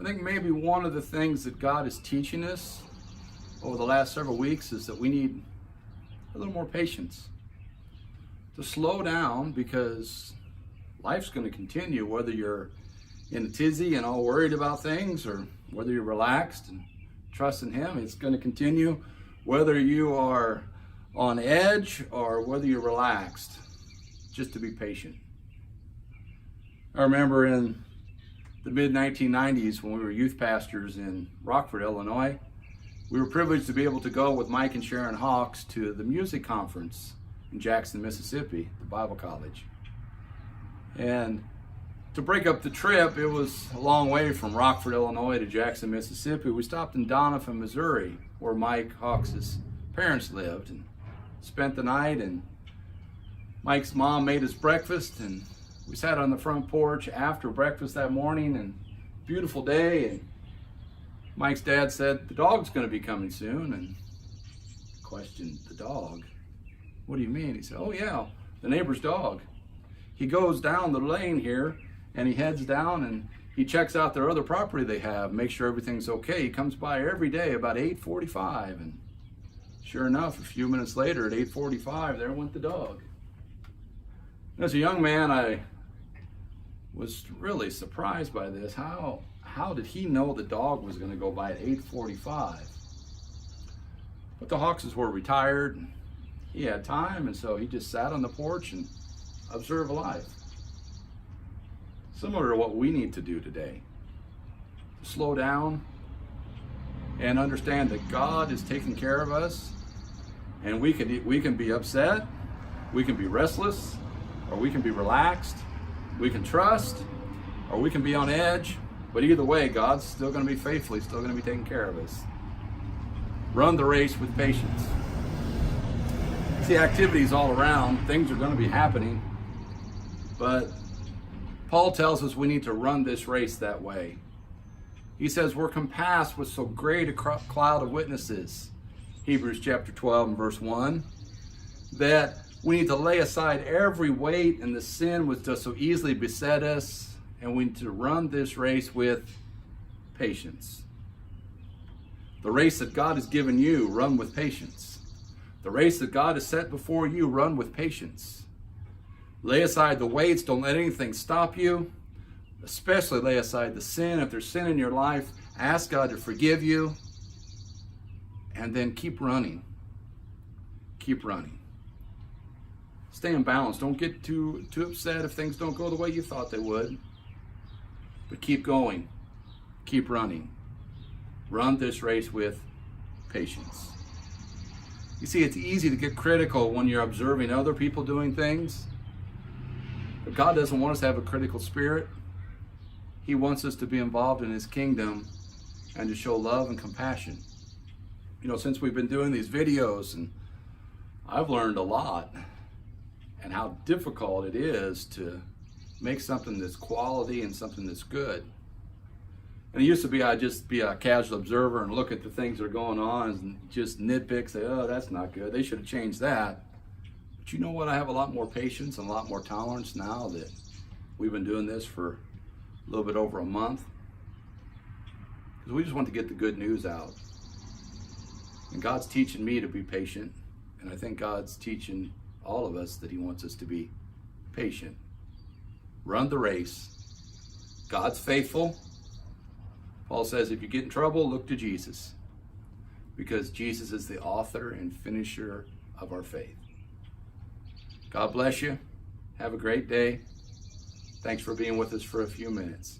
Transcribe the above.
I think maybe one of the things that God is teaching us over the last several weeks is that we need a little more patience. To slow down, because life's going to continue, whether you're in a tizzy and all worried about things, or whether you're relaxed and trusting Him. It's going to continue whether you are on edge or whether you're relaxed. Just to be patient. I remember in the mid-1990s when we were youth pastors in Rockford, Illinois, we were privileged to be able to go with Mike and Sharon Hawks to the music conference in Jackson, Mississippi, the Bible College. And to break up the trip, it was a long way from Rockford, Illinois to Jackson, Mississippi. We stopped in Doniphan, Missouri, where Mike Hawks' parents lived, and spent the night. And Mike's mom made us breakfast, and we sat on the front porch after breakfast that morning, and beautiful day. And Mike's dad said, "The dog's going to be coming soon." And I questioned, "The dog? What do you mean?" He said, "Oh yeah, the neighbor's dog. He goes down the lane here, and he heads down and he checks out their other property they have, make sure everything's okay. He comes by every day about 8:45, and sure enough, a few minutes later at 8:45, there went the dog." As a young man, I was really surprised by this. How did he know the dog was going to go by at 8:45? But the Hawkses were retired, and he had time, and so he just sat on the porch and observed life. Similar to what we need to do today. To slow down and understand that God is taking care of us, and we can be upset, we can be restless, or we can be relaxed, we can trust, or we can be on edge, but either way, God's still going to be faithful. He's still going to be taking care of us. Run the race with patience. See, activities all around, things are going to be happening, but Paul tells us we need to run this race that way. He says we're compassed with so great a cloud of witnesses, Hebrews chapter 12 and verse 1, that we need to lay aside every weight and the sin which does so easily beset us, and we need to run this race with patience. The race that God has given you, run with patience. The race that God has set before you, run with patience. Lay aside the weights. Don't let anything stop you. Especially lay aside the sin. If there's sin in your life, ask God to forgive you. And then keep running. Keep running. Stay in balance. Don't get too upset if things don't go the way you thought they would. But keep going. Keep running. Run this race with patience. You see, it's easy to get critical when you're observing other people doing things. But God doesn't want us to have a critical spirit. He wants us to be involved in His kingdom and to show love and compassion. You know, since we've been doing these videos, and I've learned a lot, and how difficult it is to make something that's quality and something that's good. And it used to be I'd just be a casual observer and look at the things that are going on and just nitpick, say, "Oh, that's not good. They should have changed that." But you know what? I have a lot more patience and a lot more tolerance now that we've been doing this for a little bit over a month. Because we just want to get the good news out. And God's teaching me to be patient. And I think God's teaching all of us that He wants us to be patient. Run the race. God's faithful. Paul says if you get in trouble, look to Jesus. Because Jesus is the author and finisher of our faith. God bless you. Have a great day. Thanks for being with us for a few minutes.